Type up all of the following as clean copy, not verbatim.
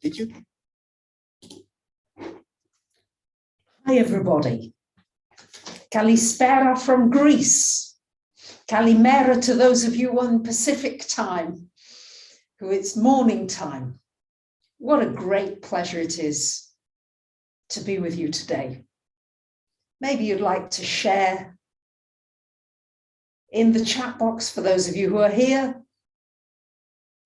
Did you? Hi, everybody. Kalispera from Greece. Kalimera to those of you on Pacific time, who it's morning time. What a great pleasure it is to be with you today. Maybe you'd like to share in the chat box, for those of you who are here,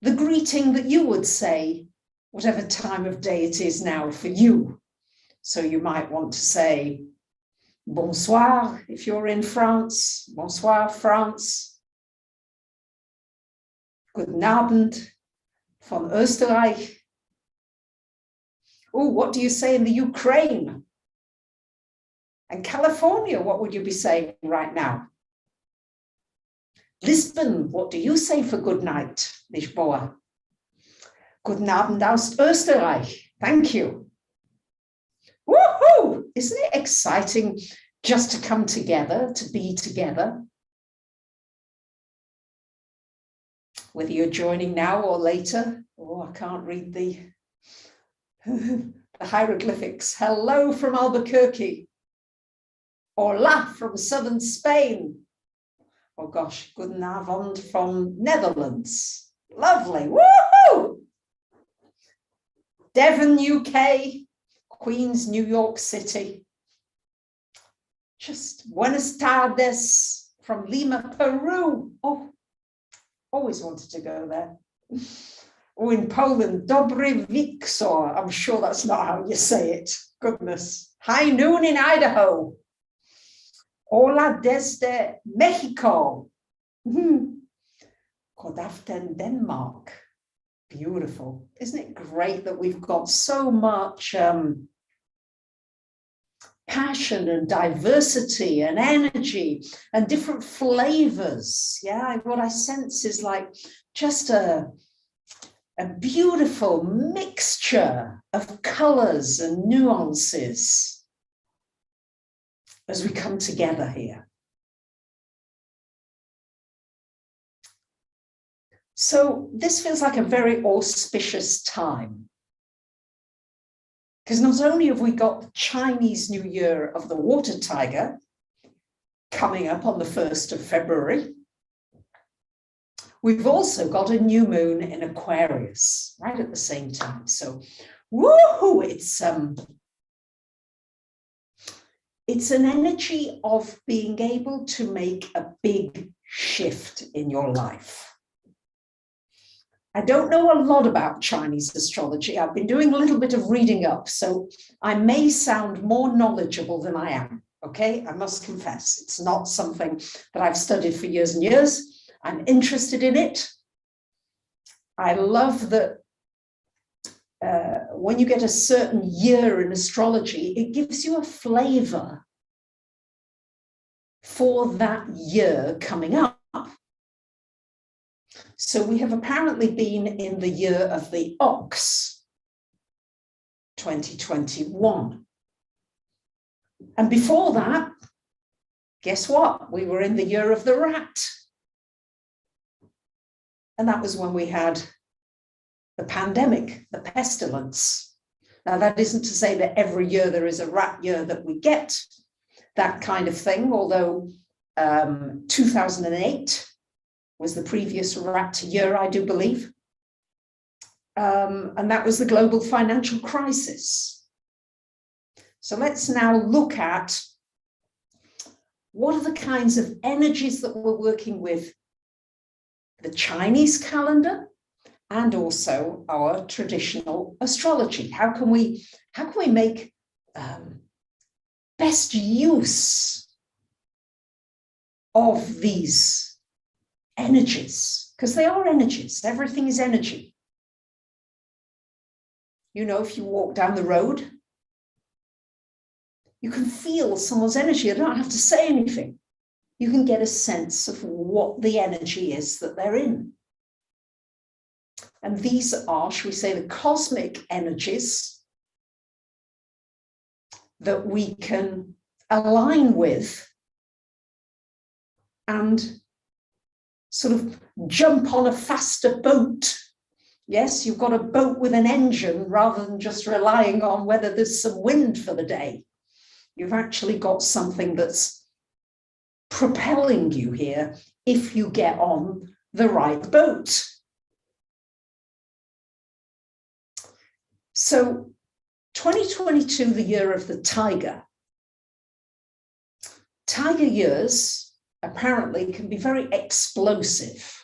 the greeting that you would say, whatever time of day it is now for you. So you might want to say, bonsoir, if you're in France. Bonsoir, France. Guten Abend von Österreich. Oh, what do you say in the Ukraine? And California, what would you be saying right now? Lisbon, what do you say for good night, Lisboa? Guten Abend aus Österreich. Thank you. Woohoo! Isn't it exciting just to come together, to be together? Whether you're joining now or later. Oh, I can't read the hieroglyphics. Hello from Albuquerque. Hola from southern Spain. Oh gosh, guten Abend from Netherlands. Lovely. Woohoo! Devon, UK. Queens, New York City. Just buenas tardes from Lima, Peru. Oh, always wanted to go there. Oh, in Poland, dobry wieczór. I'm sure that's not how you say it. Goodness. High noon in Idaho. Hola desde Mexico. Good afternoon, Denmark. Beautiful. Isn't it great that we've got so much passion and diversity and energy and different flavors? Yeah, what I sense is like just a beautiful mixture of colors and nuances as we come together here. So this feels like a very auspicious time, because not only have we got the Chinese New Year of the water tiger coming up on the 1st of February, we've also got a new moon in Aquarius right at the same time. So woohoo, it's an energy of being able to make a big shift in your life. I don't know a lot about Chinese astrology. I've been doing a little bit of reading up, so I may sound more knowledgeable than I am, okay? I must confess, it's not something that I've studied for years and years. I'm interested in it. I love that when you get a certain year in astrology, it gives you a flavor for that year coming up. So we have apparently been in the year of the ox, 2021. And before that, guess what? We were in the year of the rat. And that was when we had the pandemic, the pestilence. Now, that isn't to say that every year there is a rat year that we get that kind of thing, although 2008 was the previous rat year, I do believe. And that was the global financial crisis. So let's now look at what are the kinds of energies that we're working with, the Chinese calendar and also our traditional astrology. How can we make best use of these energies? Because they are energies. Everything is energy. You know, if you walk down the road, you can feel someone's energy. You don't have to say anything. You can get a sense of what the energy is that they're in. And these are, shall we say, the cosmic energies that we can align with and sort of jump on a faster boat Yes, you've got a boat with an engine rather than just relying on whether there's some wind for the day. You've actually got something that's propelling you here if you get on the right boat. So 2022, the year of the tiger. Tiger years apparently can be very explosive.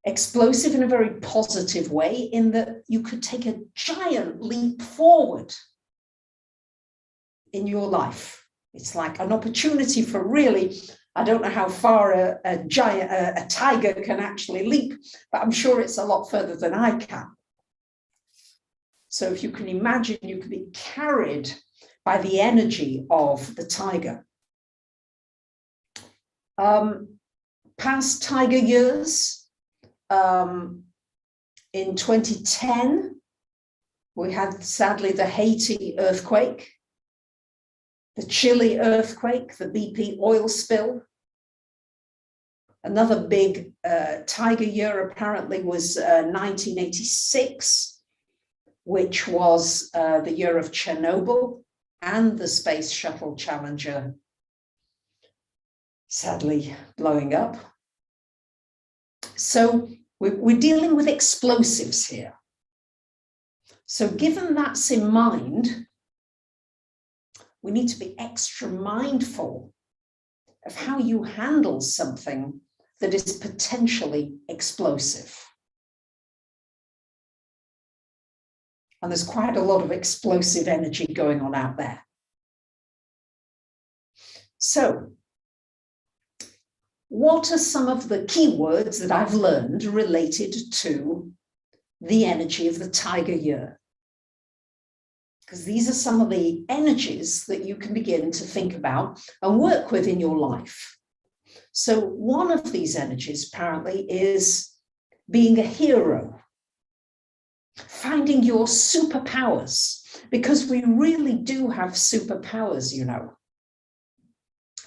Explosive in a very positive way, in that you could take a giant leap forward in your life. It's like an opportunity for really, I don't know how far a tiger can actually leap, but I'm sure it's a lot further than I can. So if you can imagine, you could be carried by the energy of the tiger. Past tiger years, in 2010, we had sadly the Haiti earthquake, the Chile earthquake, the BP oil spill. Another big tiger year apparently was 1986, which was the year of Chernobyl and the Space Shuttle Challenger sadly blowing up. So we're dealing with explosives here. So given that's in mind, we need to be extra mindful of how you handle something that is potentially explosive. And there's quite a lot of explosive energy going on out there. So, what are some of the keywords that I've learned related to the energy of the tiger year? Because these are some of the energies that you can begin to think about and work with in your life. So one of these energies apparently is being a hero, finding your superpowers, because we really do have superpowers, you know.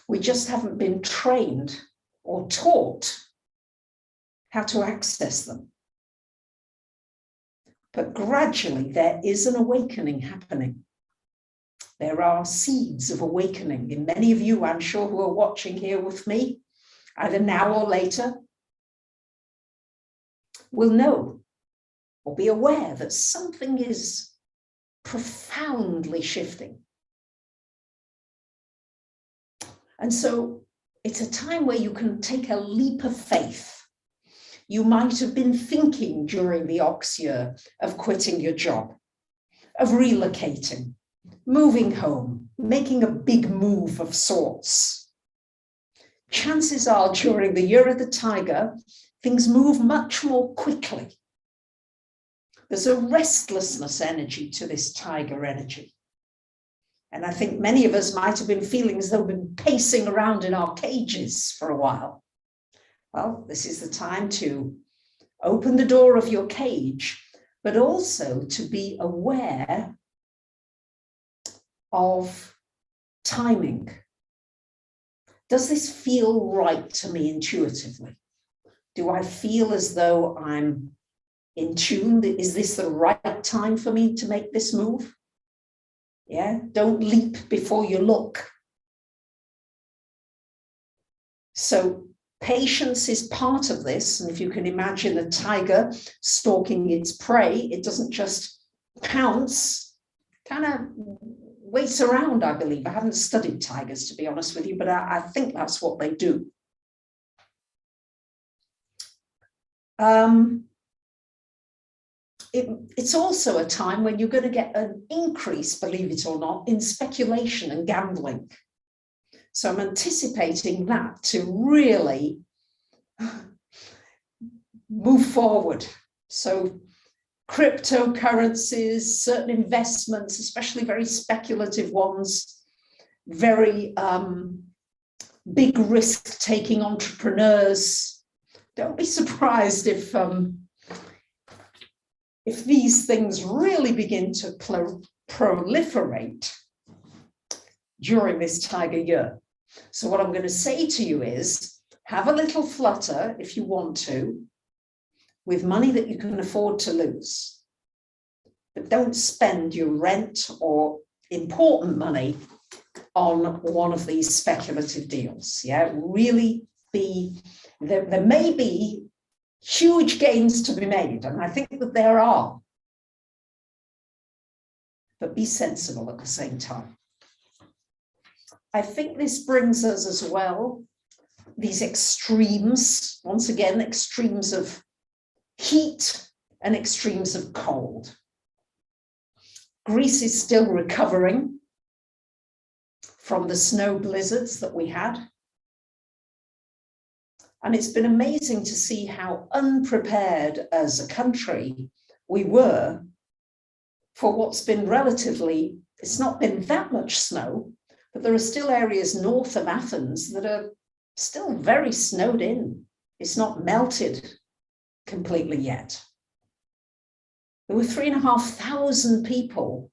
We just haven't been trained or taught how to access them. But gradually there is an awakening happening. There are seeds of awakening in many of you, I'm sure, who are watching here with me, either now or later, will know or be aware that something is profoundly shifting. And so it's a time where you can take a leap of faith. You might have been thinking during the ox year of quitting your job, of relocating, moving home, making a big move of sorts. Chances are during the year of the tiger, things move much more quickly. There's a restlessness energy to this tiger energy. And I think many of us might have been feeling as though we've been pacing around in our cages for a while. Well, this is the time to open the door of your cage, but also to be aware of timing. Does this feel right to me intuitively? Do I feel as though I'm in tune? Is this the right time for me to make this move? Yeah, don't leap before you look. So patience is part of this. And if you can imagine a tiger stalking its prey, it doesn't just pounce, kind of waits around, I believe. I haven't studied tigers, to be honest with you, but I think that's what they do. It's also a time when you're going to get an increase, believe it or not, in speculation and gambling. So I'm anticipating that to really move forward. So cryptocurrencies, certain investments, especially very speculative ones, very big risk-taking entrepreneurs. Don't be surprised if these things really begin to proliferate during this tiger year. So what I'm going to say to you is, have a little flutter if you want to, with money that you can afford to lose. But don't spend your rent or important money on one of these speculative deals. Yeah, really there may be huge gains to be made, and I think that there are, but be sensible at the same time. I think this brings us as well these extremes, once again, extremes of heat and extremes of cold. Greece is still recovering from the snow blizzards that we had. And it's been amazing to see how unprepared as a country we were for what's been relatively, it's not been that much snow, but there are still areas north of Athens that are still very snowed in. It's not melted completely yet. There were 3,500 people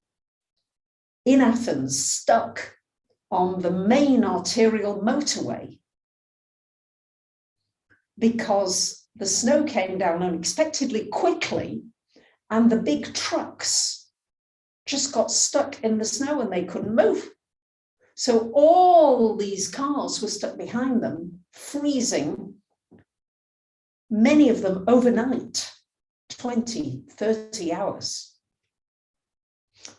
in Athens stuck on the main arterial motorway because the snow came down unexpectedly quickly and the big trucks just got stuck in the snow and they couldn't move. So all these cars were stuck behind them, freezing, many of them overnight, 20, 30 hours.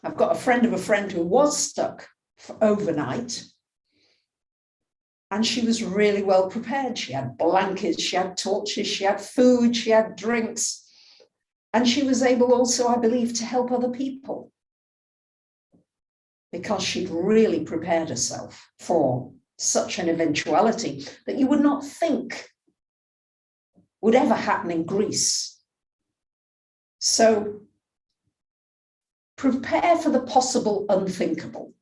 I've got a friend of a friend who was stuck for overnight, and she was really well prepared. She had blankets, she had torches, she had food, she had drinks, and she was able also, I believe, to help other people because she'd really prepared herself for such an eventuality that you would not think would ever happen in Greece. So prepare for the possible unthinkable.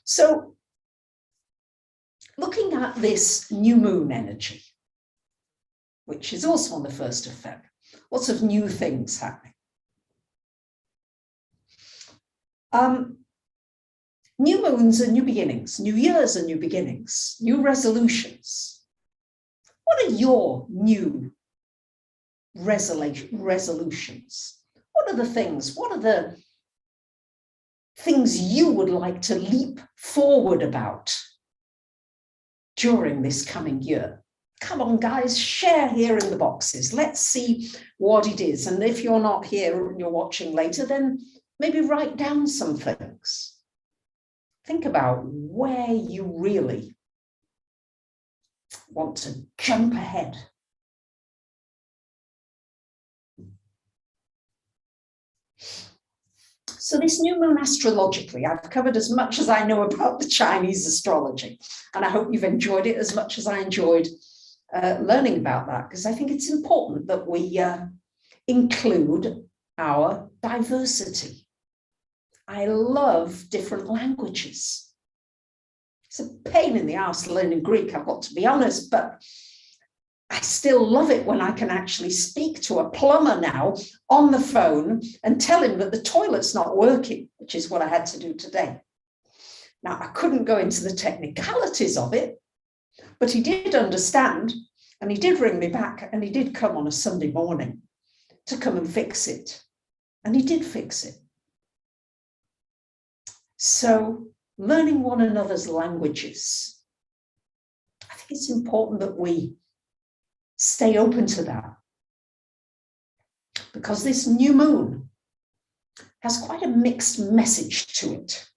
So looking at this new moon energy, which is also on the 1st of February, lots of new things happening. New moons are new beginnings, new years are new beginnings, new resolutions. What are your new resolutions? What are the things? What are the things you would like to leap forward about during this coming year? Come on, guys, share here in the boxes. Let's see what it is. And if you're not here and you're watching later, then maybe write down some things. Think about where you really want to jump ahead. So this new moon astrologically, I've covered as much as I know about the Chinese astrology, and I hope you've enjoyed it as much as I enjoyed learning about that, because I think it's important that we include our diversity. I love different languages. It's a pain in the arse learning Greek, I've got to be honest, but I still love it when I can actually speak to a plumber now on the phone and tell him that the toilet's not working, which is what I had to do today. Now, I couldn't go into the technicalities of it, but he did understand, and he did ring me back, and he did come on a Sunday morning to come and fix it. And he did fix it. So learning one another's languages, I think it's important that we stay open to that, because this new moon has quite a mixed message to it.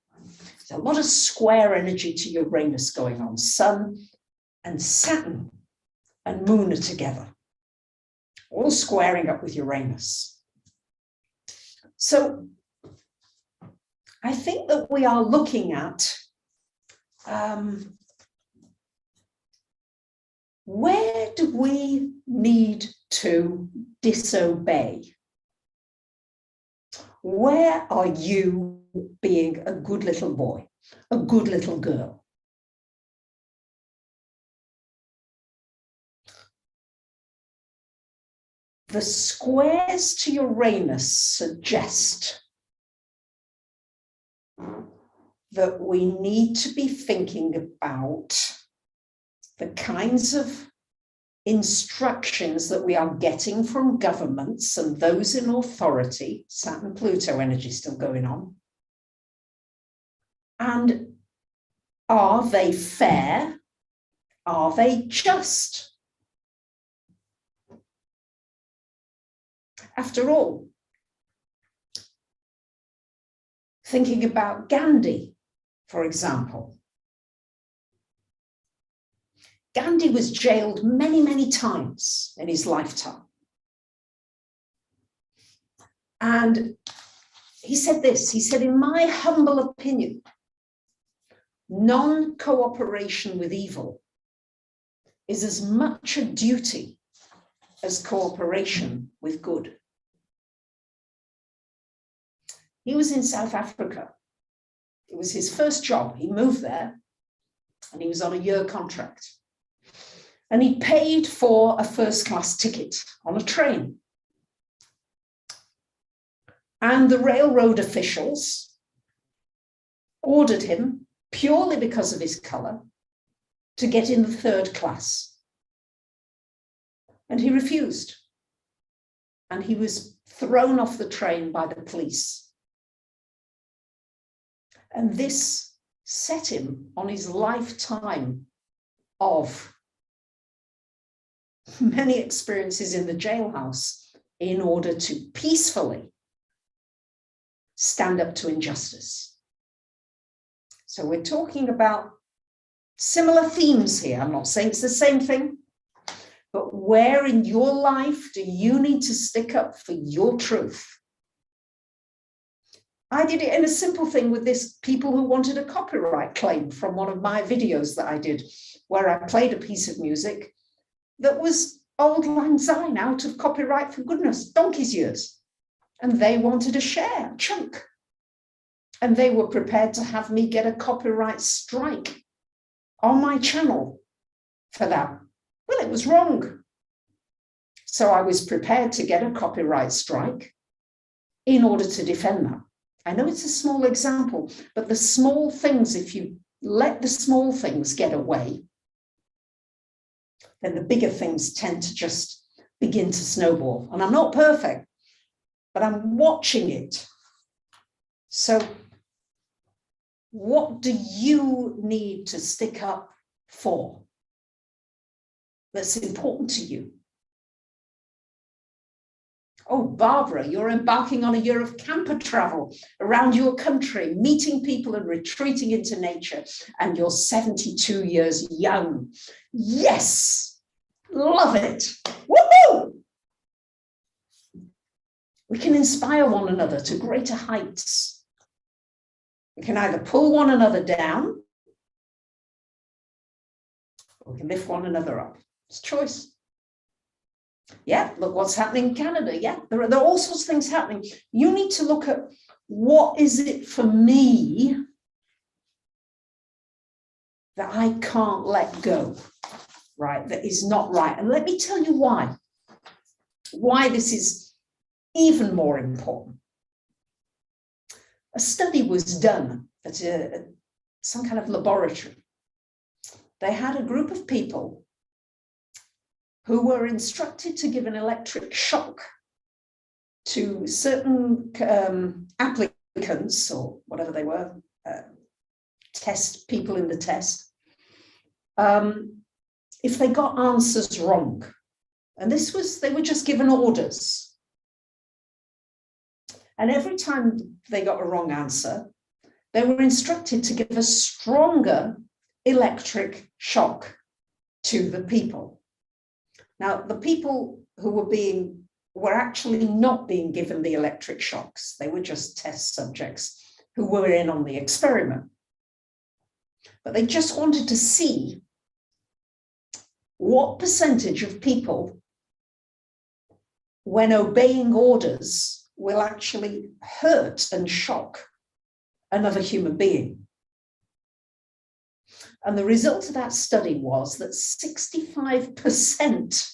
There's a lot of square energy to Uranus going on. Sun and Saturn and Moon are together, all squaring up with Uranus. So I think that we are looking at where do we need to disobey? Where are you being a good little boy, a good little girl? The squares to Uranus suggest that we need to be thinking about the kinds of instructions that we are getting from governments and those in authority, Saturn Pluto energy still going on, and are they fair? Are they just? After all, thinking about Gandhi, for example, Gandhi was jailed many, many times in his lifetime. And he said this, he said, in my humble opinion, non-cooperation with evil is as much a duty as cooperation with good. He was in South Africa. It was his first job. He moved there and he was on a year contract. And he paid for a first-class ticket on a train. And the railroad officials ordered him, purely because of his color, to get in the third class. And he refused. And he was thrown off the train by the police. And this set him on his lifetime of many experiences in the jailhouse in order to peacefully stand up to injustice. So we're talking about similar themes here. I'm not saying it's the same thing, but where in your life do you need to stick up for your truth? I did it in a simple thing with this people who wanted a copyright claim from one of my videos that I did, where I played a piece of music that was Auld Lang Syne, out of copyright for goodness, donkey's years. And they wanted a share, a chunk. And they were prepared to have me get a copyright strike on my channel for that. Well, it was wrong. So I was prepared to get a copyright strike in order to defend that. I know it's a small example, but the small things, if you let the small things get away, then the bigger things tend to just begin to snowball. And I'm not perfect, but I'm watching it. So what do you need to stick up for that's important to you? Oh, Barbara, you're embarking on a year of camper travel around your country, meeting people and retreating into nature, and you're 72 years young. Yes, love it. Woohoo! We can inspire one another to greater heights. We can either pull one another down, or we can lift one another up. It's choice. Yeah, look what's happening in Canada. Yeah, there are all sorts of things happening. You need to look at what is it for me that I can't let go, right? That is not right. And let me tell you why this is even more important. A study was done at some kind of laboratory. They had a group of people who were instructed to give an electric shock to certain applicants, or whatever they were, test people in the test, if they got answers wrong. And they were just given orders. And every time they got a wrong answer, they were instructed to give a stronger electric shock to the people. Now, the people who were actually not being given the electric shocks. They were just test subjects who were in on the experiment. But they just wanted to see what percentage of people, when obeying orders, will actually hurt and shock another human being. And the result of that study was that 65%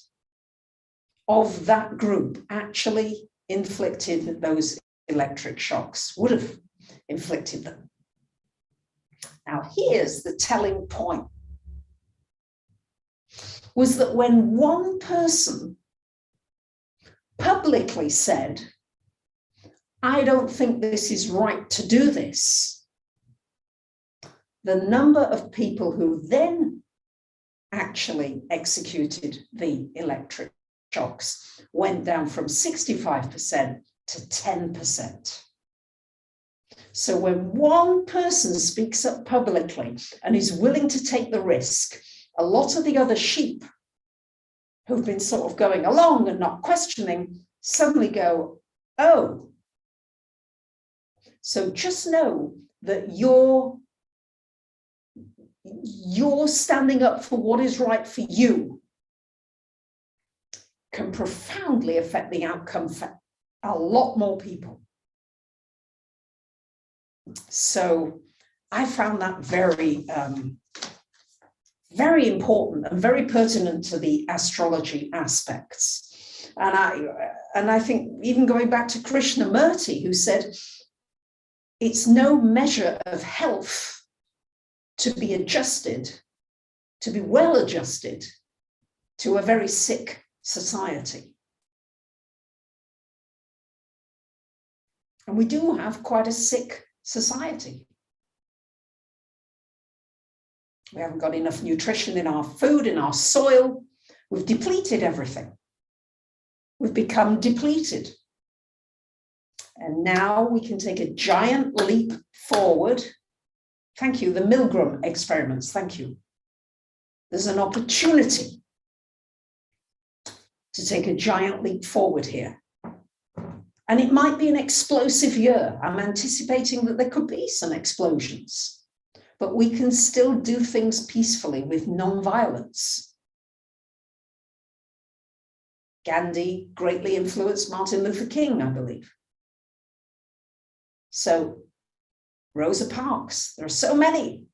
of that group actually inflicted those electric shocks, would have inflicted them. Now, here's the telling point. was that when one person publicly said, I don't think this is right to do this, the number of people who then actually executed the electric shocks went down from 65% to 10%. So when one person speaks up publicly and is willing to take the risk, a lot of the other sheep who've been sort of going along and not questioning suddenly go, oh. So just know that you're standing up for what is right for you can profoundly affect the outcome for a lot more people. So I found that very, very important and very pertinent to the astrology aspects. And I think even going back to Krishnamurti, who said, it's no measure of health to be adjusted, to be well adjusted to a very sick society. And we do have quite a sick society. We haven't got enough nutrition in our food, in our soil. We've depleted everything. We've become depleted. And now we can take a giant leap forward. Thank you, the Milgram experiments, thank you. There's an opportunity to take a giant leap forward here. And it might be an explosive year. I'm anticipating that there could be some explosions, but we can still do things peacefully with non-violence. Gandhi greatly influenced Martin Luther King, I believe. So Rosa Parks, there are so many.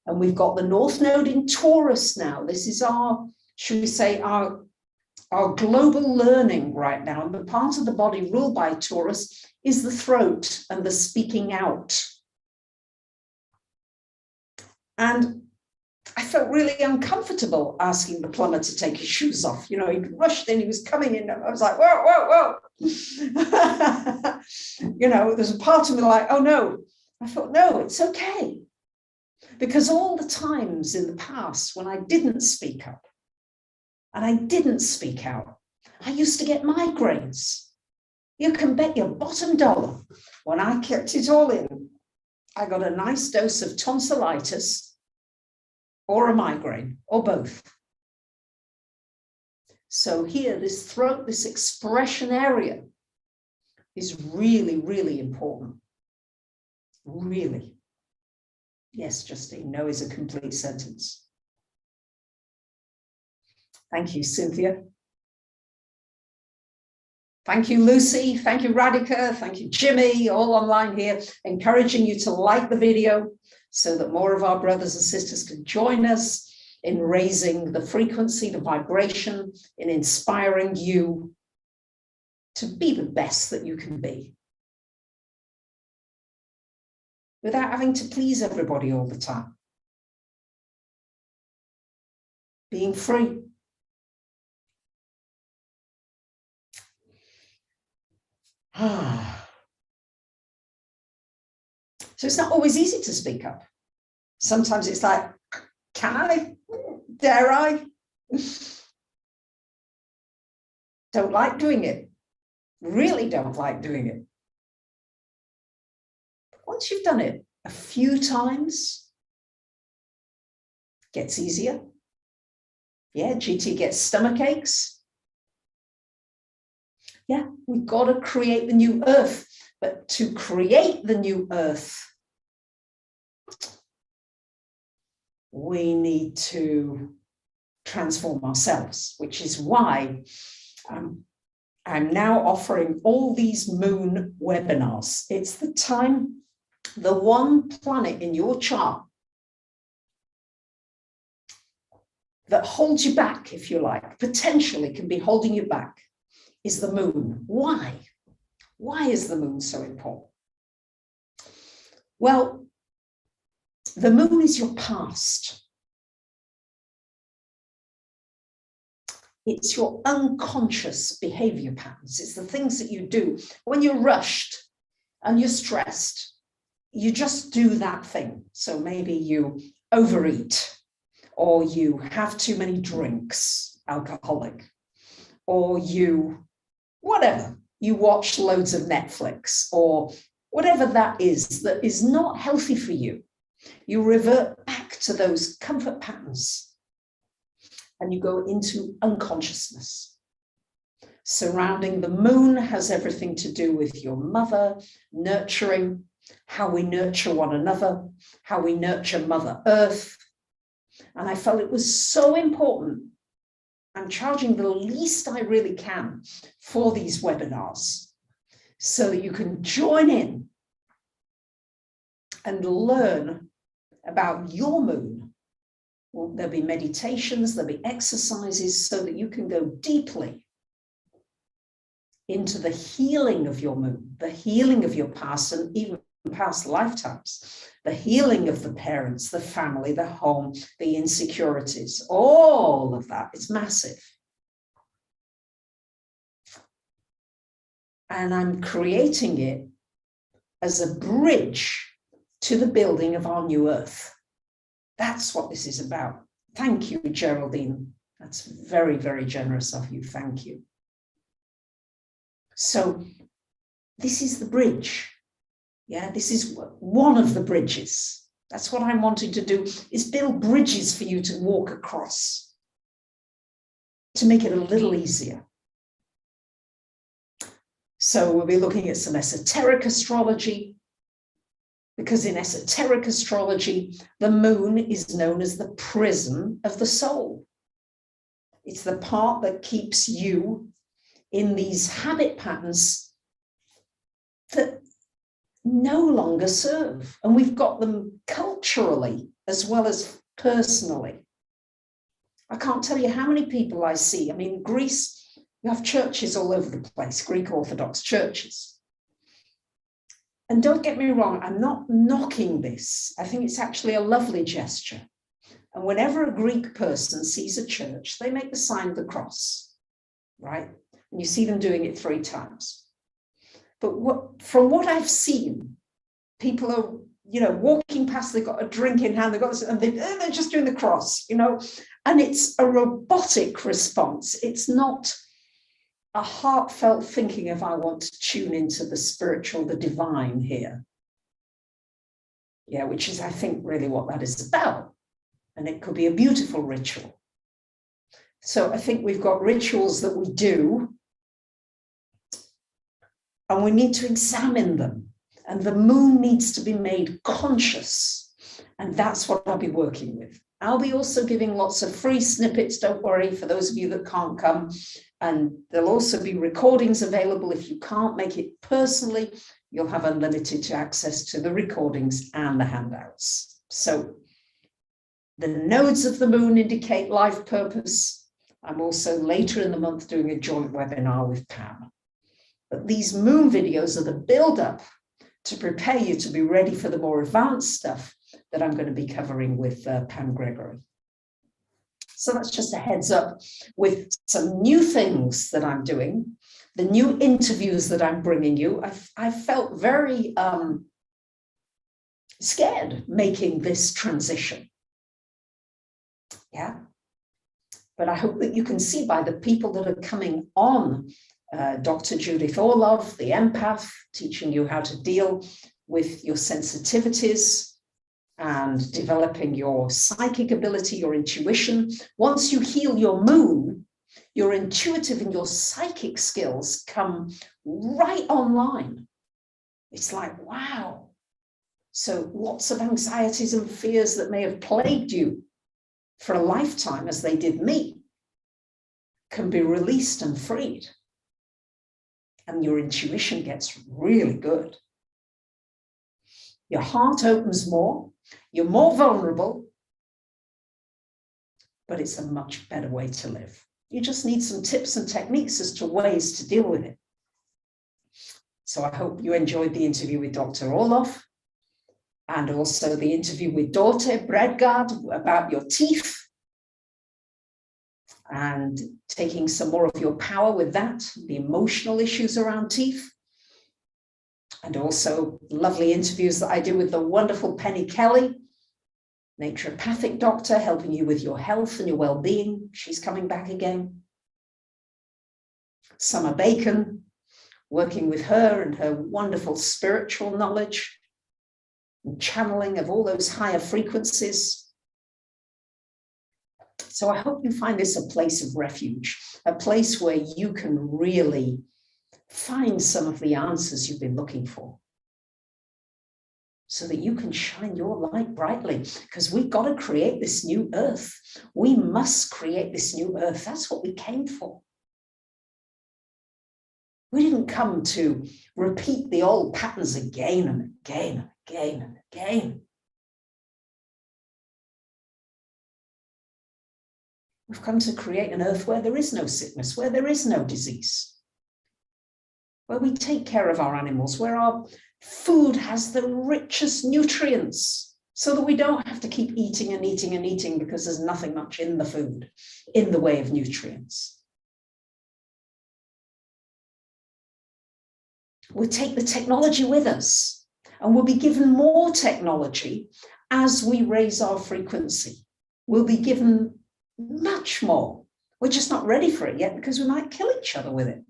And we've got the North Node in Taurus now. This is our, should we say, our global learning right now. And the part of the body ruled by Taurus is the throat and the speaking out. And I felt really uncomfortable asking the plumber to take his shoes off. You know, he rushed in, he was coming in. I was like, whoa, whoa, whoa. You know, there's a part of me like, oh no. I thought, no, it's okay. Because all the times in the past when I didn't speak up and I didn't speak out, I used to get migraines. You can bet your bottom dollar when I kept it all in, I got a nice dose of tonsillitis or a migraine, or both. So here, this throat, this expression area is really, really important. Really. Yes, Justine, no is a complete sentence. Thank you, Cynthia. Thank you, Lucy. Thank you, Radhika. Thank you, Jimmy, all online here, encouraging you to like the video so that more of our brothers and sisters can join us in raising the frequency, the vibration, in inspiring you to be the best that you can be, without having to please everybody all the time. Being free. So it's not always easy to speak up. Sometimes it's like, can I? Dare I? Don't like doing it. Really don't like doing it. But once you've done it a few times, it gets easier. Yeah, GT gets stomach aches. Yeah, we've got to create the new earth. But to create the new earth, we need to transform ourselves, which is why I'm now offering all these moon webinars. It's the time, the one planet in your chart that holds you back, if you like, potentially can be holding you back, is the moon. Why? Why is the moon so important? Well, the moon is your past. It's your unconscious behavior patterns. It's the things that you do when you're rushed and you're stressed. You just do that thing. So maybe you overeat, or you have too many drinks, alcoholic, or you, whatever, you watch loads of Netflix, or whatever that is not healthy for you. You revert back to those comfort patterns and you go into unconsciousness. Surrounding the moon has everything to do with your mother, nurturing, how we nurture one another, how we nurture Mother Earth. And I felt it was so important. I'm charging the least I really can for these webinars so that you can join in and learn about your moon. Well, there'll be meditations, there'll be exercises so that you can go deeply into the healing of your moon, the healing of your past and even past lifetimes, the healing of the parents, the family, the home, the insecurities, all of that. It's massive. And I'm creating it as a bridge to the building of our new earth. That's what this is about. Thank you, Geraldine. That's very, very generous of you. Thank you. So this is the bridge. Yeah, this is one of the bridges. That's what I'm wanting to do, is build bridges for you to walk across, to make it a little easier. So we'll be looking at some esoteric astrology, because in esoteric astrology, the moon is known as the prison of the soul. It's the part that keeps you in these habit patterns that no longer serve. And we've got them culturally as well as personally. I can't tell you how many people I see. I mean, Greece, you have churches all over the place, Greek Orthodox churches. And don't get me wrong, I'm not knocking this. I think it's actually a lovely gesture. And whenever a Greek person sees a church, they make the sign of the cross, right? And you see them doing it 3 times. But from what I've seen, people are, walking past, they've got a drink in hand, they've got this, and they're just doing the cross, and it's a robotic response. It's not a heartfelt thinking of, I want to tune into the spiritual, the divine here. Yeah, which is, I think, really what that is about. And it could be a beautiful ritual. So I think we've got rituals that we do, and we need to examine them. And the moon needs to be made conscious. And that's what I'll be working with. I'll be also giving lots of free snippets, don't worry, for those of you that can't come. And there'll also be recordings available. If you can't make it personally, you'll have unlimited access to the recordings and the handouts. So the nodes of the moon indicate life purpose. I'm also later in the month doing a joint webinar with Pam. But these moon videos are the build-up to prepare you to be ready for the more advanced stuff that I'm going to be covering with Pam Gregory. So that's just a heads up with some new things that I'm doing, the new interviews that I'm bringing you. I felt very scared making this transition. Yeah. But I hope that you can see by the people that are coming on, Dr. Judith Orlov, the empath, teaching you how to deal with your sensitivities and developing your psychic ability, your intuition. Once you heal your moon, your intuitive and your psychic skills come right online. It's like, wow. So lots of anxieties and fears that may have plagued you for a lifetime, as they did me, can be released and freed. And your intuition gets really good. Your heart opens more, you're more vulnerable, but it's a much better way to live. You just need some tips and techniques as to ways to deal with it. So I hope you enjoyed the interview with Dr. Orlov, and also the interview with Dorte Bredgard about your teeth. and taking some more of your power with that, the emotional issues around teeth. And also lovely interviews that I do with the wonderful Penny Kelly, naturopathic doctor, helping you with your health and your well-being. She's coming back again. Summer Bacon, working with her and her wonderful spiritual knowledge and channeling of all those higher frequencies. So I hope you find this a place of refuge, a place where you can really find some of the answers you've been looking for, so that you can shine your light brightly, because we've got to create this new earth. We must create this new earth. That's what we came for. We didn't come to repeat the old patterns again and again and again and again. We've come to create an earth where there is no sickness, where there is no disease, where we take care of our animals, where our food has the richest nutrients, so that we don't have to keep eating and eating and eating because there's nothing much in the food in the way of nutrients. We'll take the technology with us, and we'll be given more technology as we raise our frequency. We'll be given much more. We're just not ready for it yet because we might kill each other with it.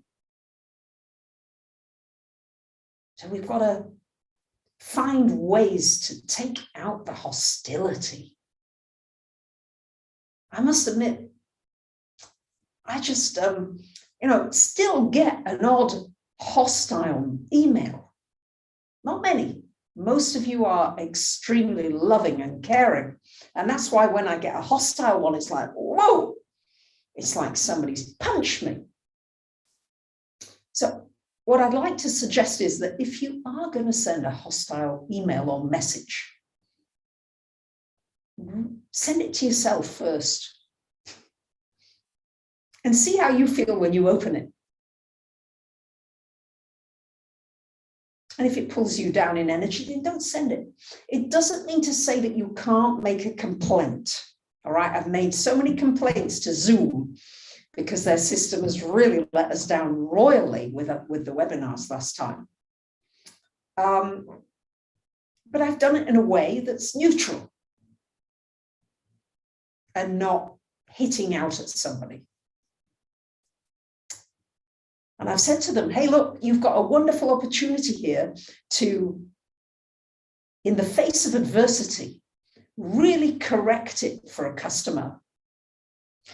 So we've got to find ways to take out the hostility. I must admit, I just, still get an odd hostile email. Not many. Most of you are extremely loving and caring. And that's why when I get a hostile one, it's like, whoa, it's like somebody's punched me. So what I'd like to suggest is that if you are going to send a hostile email or message, send it to yourself first and see how you feel when you open it. And if it pulls you down in energy, then don't send it. It doesn't mean to say that you can't make a complaint. All right, I've made so many complaints to Zoom because their system has really let us down royally with the webinars last time. But I've done it in a way that's neutral and not hitting out at somebody. And I've said to them, hey, look, you've got a wonderful opportunity here to, in the face of adversity, really correct it for a customer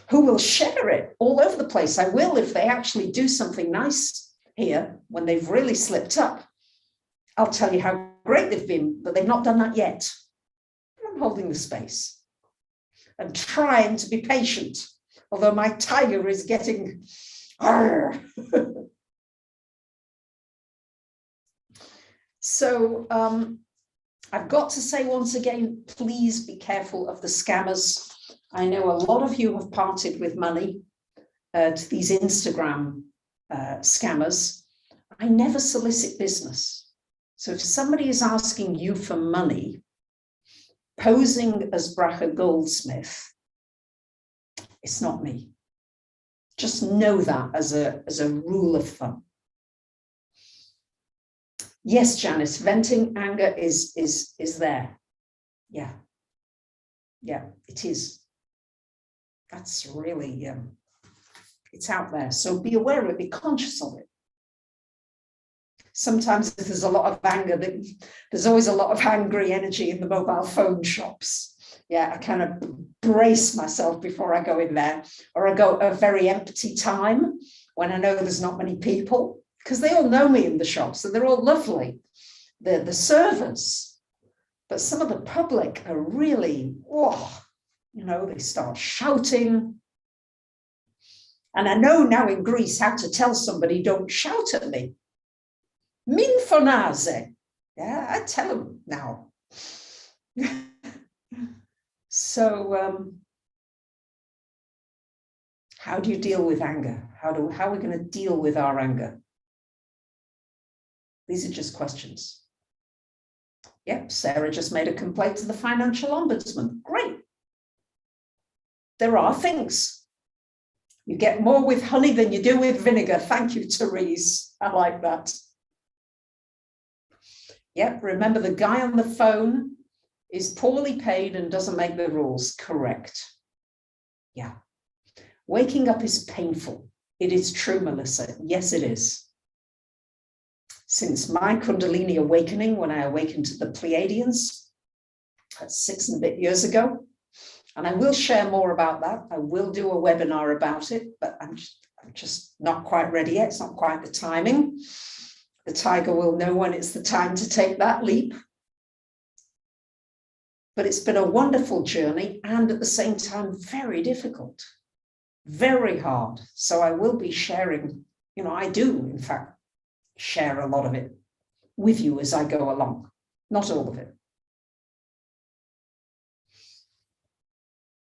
who will share it all over the place. I will if they actually do something nice here when they've really slipped up. I'll tell you how great they've been, but they've not done that yet. I'm holding the space and trying to be patient, although my tiger is getting... So I've got to say once again, please be careful of the scammers. I know a lot of you have parted with money to these Instagram scammers. I never solicit business. So if somebody is asking you for money, posing as Bracha Goldsmith, it's not me. Just know that as a rule of thumb. Yes, Janice, venting anger is there. Yeah, it is. That's really, it's out there. So be aware of it, be conscious of it. Sometimes if there's a lot of anger, there's always a lot of angry energy in the mobile phone shops. Yeah, I kind of brace myself before I go in there, or I go a very empty time when I know there's not many people, because they all know me in the shops and they're all lovely, the servers. But some of the public are really, they start shouting. And I know now in Greece how to tell somebody, don't shout at me. Min phonase. Yeah, I tell them now. So how do you deal with anger? How are we going to deal with our anger? These are just questions. Yep, Sarah just made a complaint to the financial ombudsman. Great. There are things. You get more with honey than you do with vinegar. Thank you, Therese. I like that. Yeah, remember the guy on the phone is poorly paid and doesn't make the rules. Correct. Yeah. Waking up is painful. It is true, Melissa. Yes, it is. Since my Kundalini awakening, when I awakened to the Pleiadians, that's 6 and a bit years ago, and I will share more about that. I will do a webinar about it, but I'm just not quite ready yet. It's not quite the timing. The tiger will know when it's the time to take that leap. But it's been a wonderful journey and at the same time, very difficult, very hard. So I will be sharing, I do, in fact, share a lot of it with you as I go along, not all of it.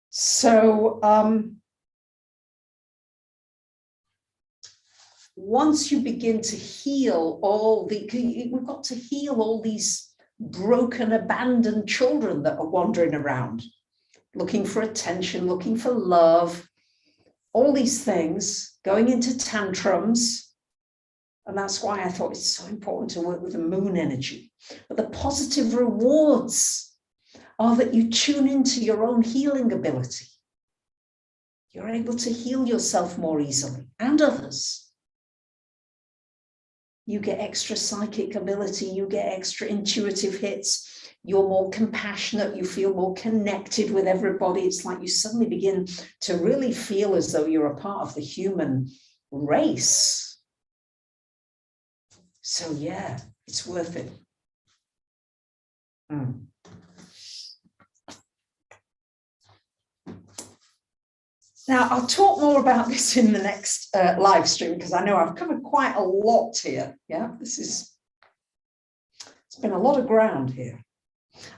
So once you begin to heal we've got to heal all these broken, abandoned children that are wandering around, looking for attention, looking for love, all these things, going into tantrums. And that's why I thought it's so important to work with the moon energy. But the positive rewards are that you tune into your own healing ability. You're able to heal yourself more easily and others. You get extra psychic ability, you get extra intuitive hits, you're more compassionate, you feel more connected with everybody. It's like you suddenly begin to really feel as though you're a part of the human race. So yeah, it's worth it. Now, I'll talk more about this in the next live stream, because I know I've covered quite a lot here. Yeah, it's been a lot of ground here.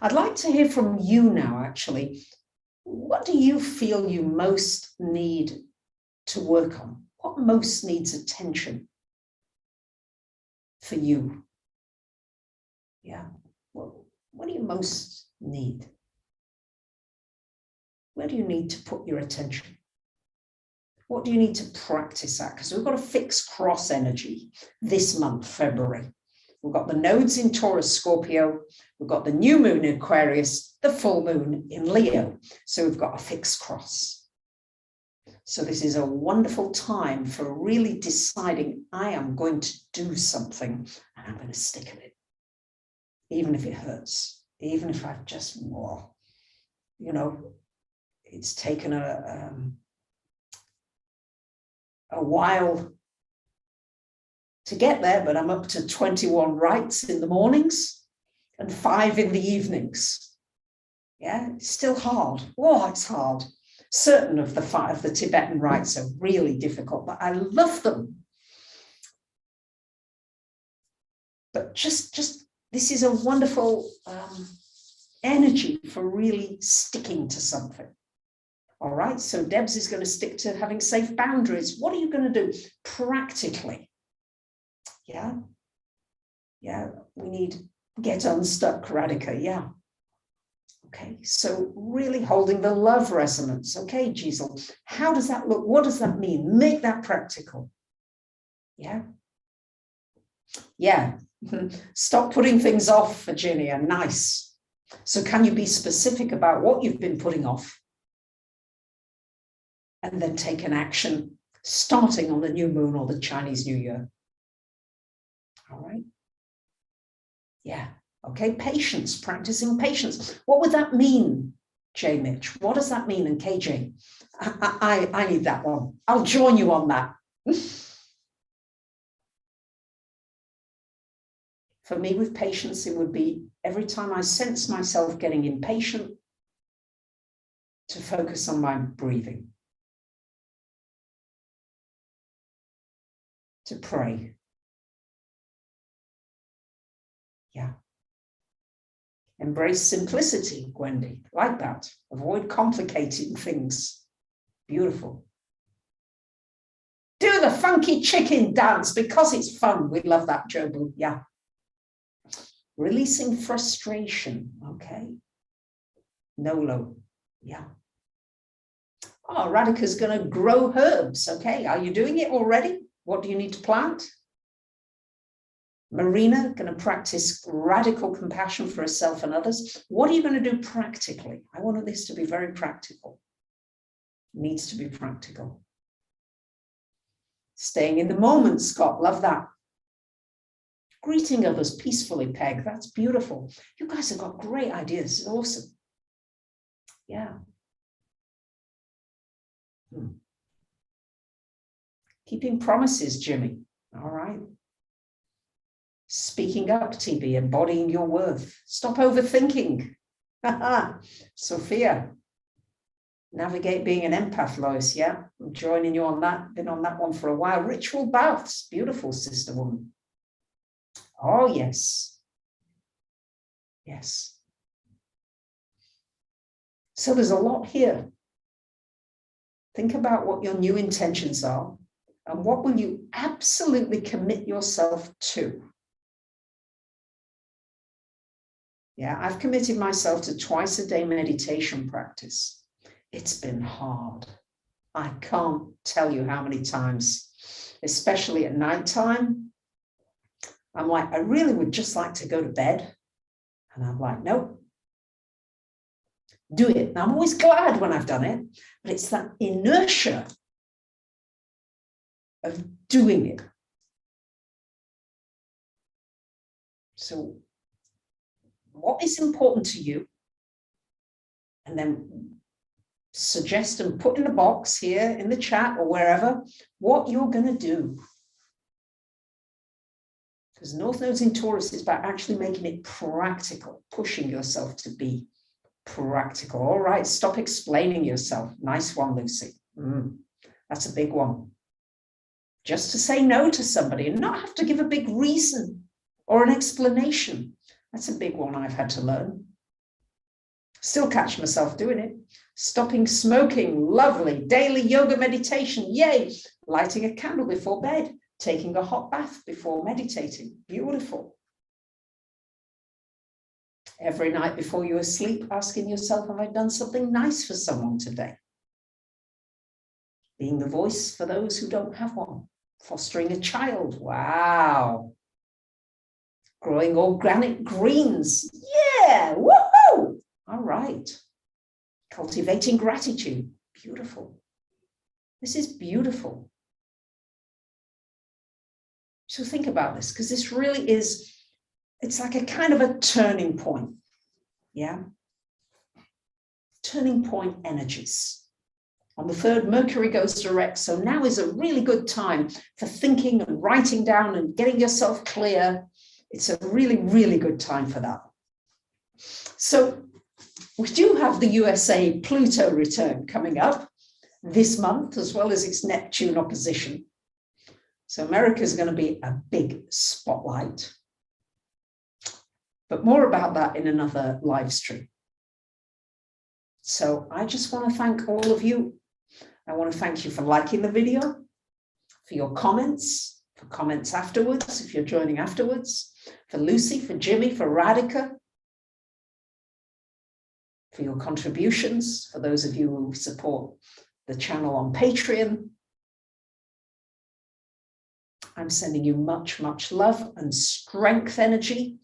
I'd like to hear from you now, actually. What do you feel you most need to work on? What most needs attention for you? Yeah, well, what do you most need? Where do you need to put your attention? What do you need to practice at? Because we've got a fixed cross energy this month, February. We've got the nodes in Taurus, Scorpio. We've got the new moon in Aquarius, the full moon in Leo. So we've got a fixed cross. So this is a wonderful time for really deciding, I am going to do something and I'm going to stick at it. Even if it hurts, even if I've just, it's taken a while to get there, but I'm up to 21 rites in the mornings and 5 in the evenings. Yeah, it's still hard. Oh, it's hard. Certain of the Tibetan rites are really difficult, but I love them. But just this is a wonderful energy for really sticking to something. All right, so Debs is going to stick to having safe boundaries. What are you going to do practically? Yeah, we need get unstuck, Radhika. Yeah. Okay, so really holding the love resonance. Okay, Giselle, how does that look? What does that mean? Make that practical. Yeah. Stop putting things off, Virginia. Nice. So can you be specific about what you've been putting off? And then take an action starting on the new moon or the Chinese New Year. All right. Yeah. Okay. Patience, practicing patience. What would that mean, J. Mitch? What does that mean? And KJ, I need that one. I'll join you on that. For me, with patience, it would be every time I sense myself getting impatient, to focus on my breathing. To pray. Yeah. Embrace simplicity, Gwendy. Like that. Avoid complicating things. Beautiful. Do the funky chicken dance because it's fun. We love that, Jobu. Yeah. Releasing frustration. Okay. Nolo. Yeah. Oh, Radhika's going to grow herbs. Okay, are you doing it already? What do you need to plant? Marina, going to practice radical compassion for herself and others. What are you going to do practically? I want this to be very practical. It needs to be practical. Staying in the moment, Scott, love that. Greeting others peacefully, Peg, that's beautiful. You guys have got great ideas, it's awesome. Yeah. Keeping promises, Jimmy, all right. Speaking up, TB, embodying your worth. Stop overthinking. Sophia. Navigate being an empath, Lois. Yeah, I'm joining you on that. Been on that one for a while. Ritual baths. Beautiful, sister woman. Oh, yes. Yes. So there's a lot here. Think about what your new intentions are and what will you absolutely commit yourself to. Yeah, I've committed myself to twice a day meditation practice. It's been hard. I can't tell you how many times, especially at nighttime. I'm like, I really would just like to go to bed. And I'm like, nope, do it. And I'm always glad when I've done it, but it's that inertia of doing it. So what is important to you? And then suggest and put in the box here in the chat or wherever what you're going to do. Because North Node's in Taurus is about actually making it practical, pushing yourself to be practical. All right, stop explaining yourself. Nice one, Lucy. That's a big one. Just to say no to somebody and not have to give a big reason or an explanation. That's a big one I've had to learn. Still catch myself doing it. Stopping smoking, lovely. Daily yoga meditation, yay. Lighting a candle before bed. Taking a hot bath before meditating, beautiful. Every night before you are asleep, asking yourself, have I done something nice for someone today? Being the voice for those who don't have one. Fostering a child, wow. Growing organic greens, yeah, woohoo! All right. Cultivating gratitude, beautiful. This is beautiful. So think about this, because this really is, it's like a kind of a turning point. Yeah. Turning point energies. On the 3rd, Mercury goes direct. So now is a really good time for thinking and writing down and getting yourself clear. It's a really, really good time for that. So we do have the USA Pluto return coming up this month, as well as its Neptune opposition. So America is going to be a big spotlight. But more about that in another live stream. So I just want to thank all of you. I want to thank you for liking the video, for your comments, for comments afterwards, if you're joining afterwards, for Lucy, for Jimmy, for Radhika, for your contributions, for those of you who support the channel on Patreon. I'm sending you much, much love and strength energy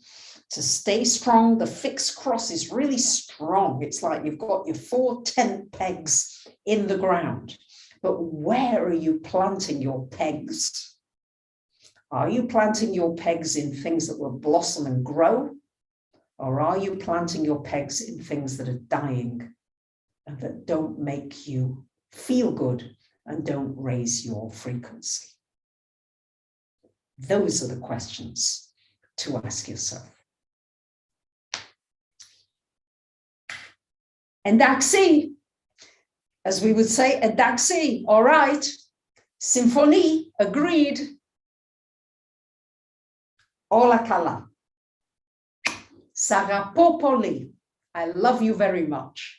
to stay strong. The fixed cross is really strong. It's like you've got your 4 tent pegs in the ground. But where are you planting your pegs? Are you planting your pegs in things that will blossom and grow? Or are you planting your pegs in things that are dying and that don't make you feel good and don't raise your frequency? Those are the questions to ask yourself. Endaxi, as we would say, endaxi, all right. Symphonie, agreed. Ola kala. Sarapopoli, I love you very much.